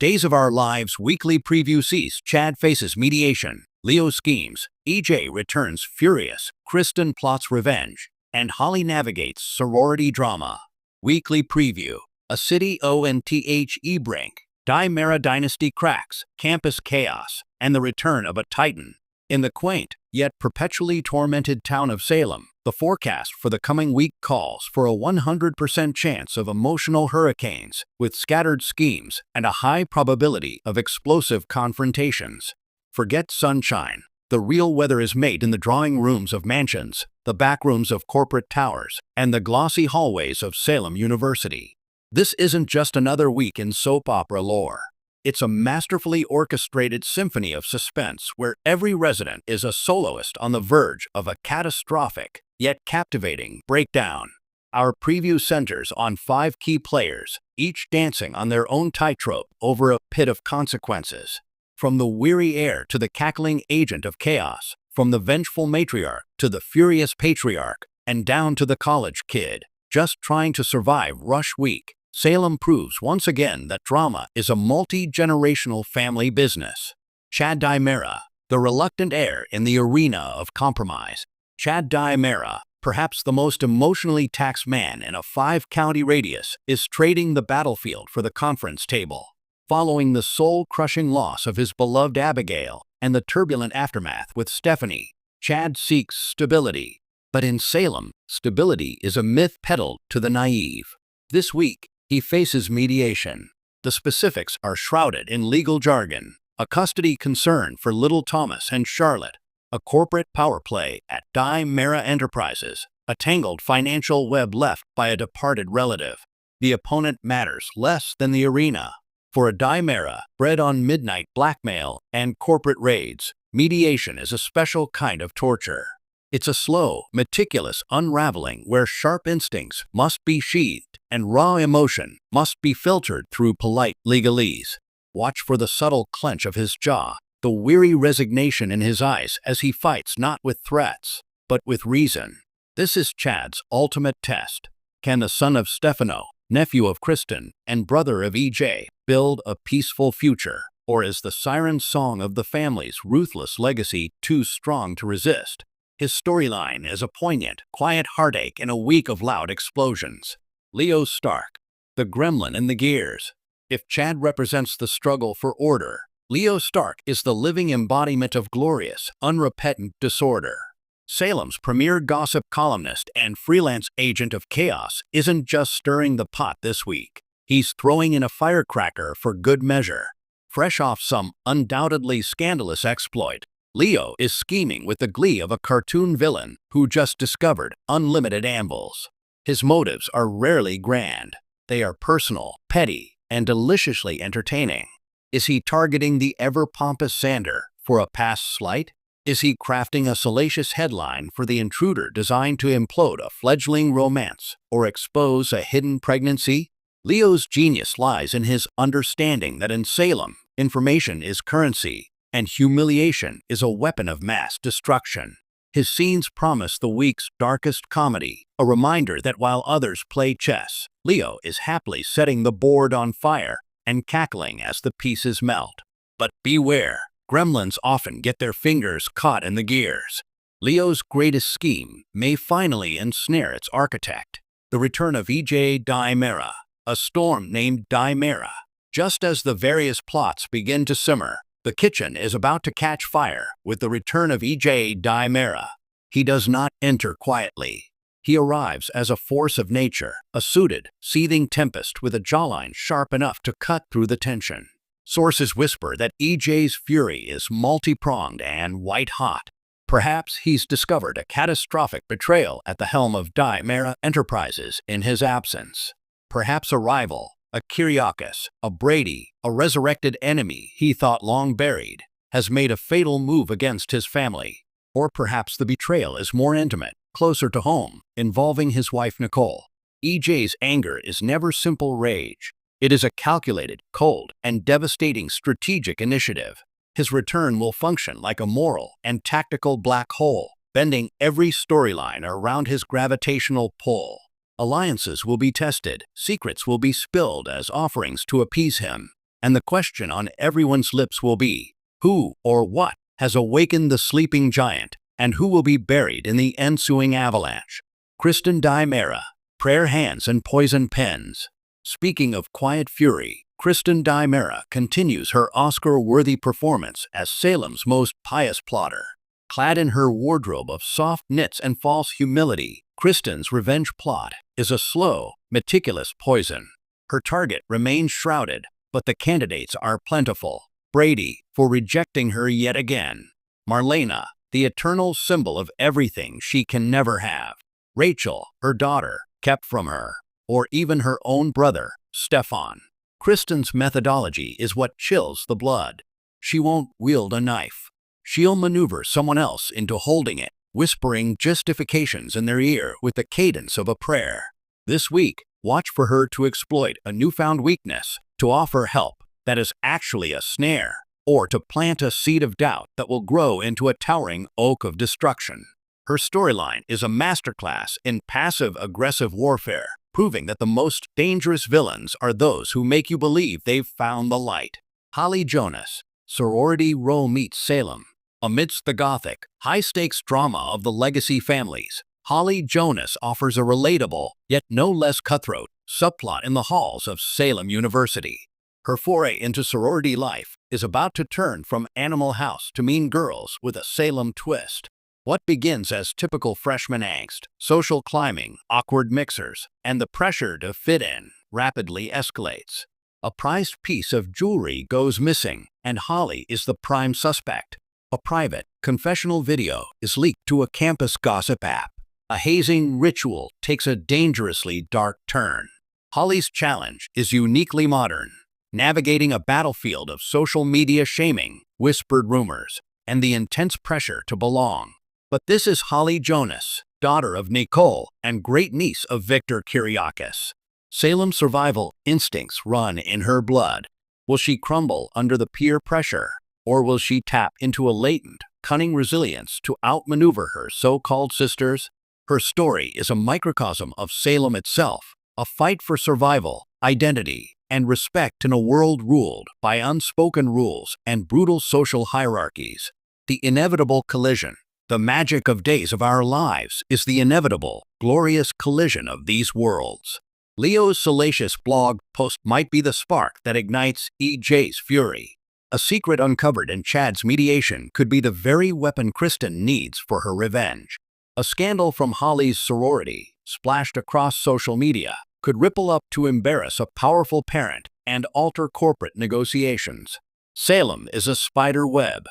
Days of Our Lives weekly preview sees Chad faces mediation, Leo schemes, EJ returns furious, Kristen plots revenge, and Holly navigates sorority drama. Weekly preview: A City ONTHE Brink, Dimera Dynasty cracks, campus chaos, and the return of a titan. In the quaint, yet perpetually tormented town of Salem, the forecast for the coming week calls for a 100% chance of emotional hurricanes, with scattered schemes and a high probability of explosive confrontations. Forget sunshine. The real weather is made in the drawing rooms of mansions, the back rooms of corporate towers, and the glossy hallways of Salem University. This isn't just another week in soap opera lore. It's a masterfully orchestrated symphony of suspense where every resident is a soloist on the verge of a catastrophic, yet captivating, breakdown. Our preview centers on 5 key players, each dancing on their own tightrope over a pit of consequences. From the weary heir to the cackling agent of chaos, from the vengeful matriarch to the furious patriarch, and down to the college kid, just trying to survive rush week, Salem proves once again that drama is a multi-generational family business. Chad Dimera, the reluctant heir in the arena of compromise. Chad Dimera, perhaps the most emotionally taxed man in a 5-county radius, is trading the battlefield for the conference table. Following the soul-crushing loss of his beloved Abigail and the turbulent aftermath with Stephanie, Chad seeks stability. But in Salem, stability is a myth peddled to the naive. This week, he faces mediation. The specifics are shrouded in legal jargon: a custody concern for little Thomas and Charlotte, a corporate power play at Dimera Enterprises, a tangled financial web left by a departed relative. The opponent matters less than the arena. For a Dimera bred on midnight blackmail and corporate raids, mediation is a special kind of torture. It's a slow, meticulous unraveling where sharp instincts must be sheathed and raw emotion must be filtered through polite legalese. Watch for the subtle clench of his jaw, the weary resignation in his eyes as he fights not with threats, but with reason. This is Chad's ultimate test. Can the son of Stefano, nephew of Kristen, and brother of EJ, build a peaceful future? Or is the siren song of the family's ruthless legacy too strong to resist? His storyline is a poignant, quiet heartache in a week of loud explosions. Leo Stark, the gremlin in the gears. If Chad represents the struggle for order, Leo Stark is the living embodiment of glorious, unrepentant disorder. Salem's premier gossip columnist and freelance agent of chaos isn't just stirring the pot this week. He's throwing in a firecracker for good measure. Fresh off some undoubtedly scandalous exploit, Leo is scheming with the glee of a cartoon villain who just discovered unlimited ambles. His motives are rarely grand. They are personal, petty, and deliciously entertaining. Is he targeting the ever-pompous Sander for a past slight? Is he crafting a salacious headline for the intruder designed to implode a fledgling romance or expose a hidden pregnancy? Leo's genius lies in his understanding that in Salem, information is currency, and humiliation is a weapon of mass destruction. His scenes promise the week's darkest comedy, a reminder that while others play chess, Leo is happily setting the board on fire and cackling as the pieces melt. But beware, gremlins often get their fingers caught in the gears. Leo's greatest scheme may finally ensnare its architect: the return of EJ Dimera, a storm named Dimera. Just as the various plots begin to simmer, the kitchen is about to catch fire with the return of EJ Dimera. He does not enter quietly. He arrives as a force of nature, a suited, seething tempest with a jawline sharp enough to cut through the tension. Sources whisper that EJ's fury is multi-pronged and white-hot. Perhaps he's discovered a catastrophic betrayal at the helm of Dimera Enterprises in his absence. Perhaps a rival, a Kyriakis, a Brady, a resurrected enemy he thought long buried, has made a fatal move against his family. Or perhaps the betrayal is more intimate, closer to home, involving his wife Nicole. EJ's anger is never simple rage. It is a calculated, cold, and devastating strategic initiative. His return will function like a moral and tactical black hole, bending every storyline around his gravitational pull. Alliances will be tested, secrets will be spilled as offerings to appease him. and the question on everyone's lips will be, who or what has awakened the sleeping giant, and who will be buried in the ensuing avalanche? Kristen Dimera, prayer hands and poison pens. Speaking of quiet fury, Kristen Dimera continues her Oscar-worthy performance as Salem's most pious plotter. Clad in her wardrobe of soft knits and false humility, Kristen's revenge plot is a slow, meticulous poison. Her target remains shrouded, but the candidates are plentiful. Brady, for rejecting her yet again. Marlena, the eternal symbol of everything she can never have. Rachel, her daughter, kept from her. Or even her own brother, Stefan. Kristen's methodology is what chills the blood. She won't wield a knife. She'll maneuver someone else into holding it, whispering justifications in their ear with the cadence of a prayer. This week, watch for her to exploit a newfound weakness, to offer help that is actually a snare, or to plant a seed of doubt that will grow into a towering oak of destruction. Her storyline is a masterclass in passive-aggressive warfare, proving that the most dangerous villains are those who make you believe they've found the light. Holly Jonas, sorority row meets Salem. Amidst the gothic, high-stakes drama of the legacy families, Holly Jonas offers a relatable, yet no less cutthroat, subplot in the halls of Salem University. Her foray into sorority life is about to turn from Animal House to Mean Girls with a Salem twist. What begins as typical freshman angst, social climbing, awkward mixers, and the pressure to fit in rapidly escalates. A prized piece of jewelry goes missing, and Holly is the prime suspect. A private, confessional video is leaked to a campus gossip app. A hazing ritual takes a dangerously dark turn. Holly's challenge is uniquely modern, navigating a battlefield of social media shaming, whispered rumors, and the intense pressure to belong. But this is Holly Jonas, daughter of Nicole and great-niece of Victor Kiriakis. Salem's survival instincts run in her blood. Will she crumble under the peer pressure, or will she tap into a latent, cunning resilience to outmaneuver her so-called sisters? Her story is a microcosm of Salem itself, a fight for survival, identity, and respect in a world ruled by unspoken rules and brutal social hierarchies. The inevitable collision. The magic of Days of Our Lives is the inevitable, glorious collision of these worlds. Leo's salacious blog post might be the spark that ignites EJ's fury. A secret uncovered in Chad's mediation could be the very weapon Kristen needs for her revenge. A scandal from Holly's sorority, splashed across social media, could ripple up to embarrass a powerful parent and alter corporate negotiations. Salem is a spider web.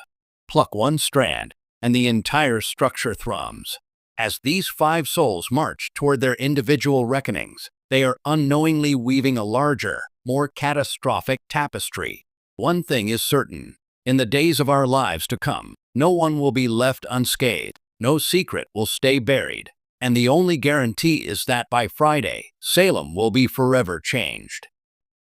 Pluck one strand, and the entire structure thrums. As these 5 souls march toward their individual reckonings, they are unknowingly weaving a larger, more catastrophic tapestry. One thing is certain. In the days of our lives to come, no one will be left unscathed, no secret will stay buried, and the only guarantee is that by Friday, Salem will be forever changed.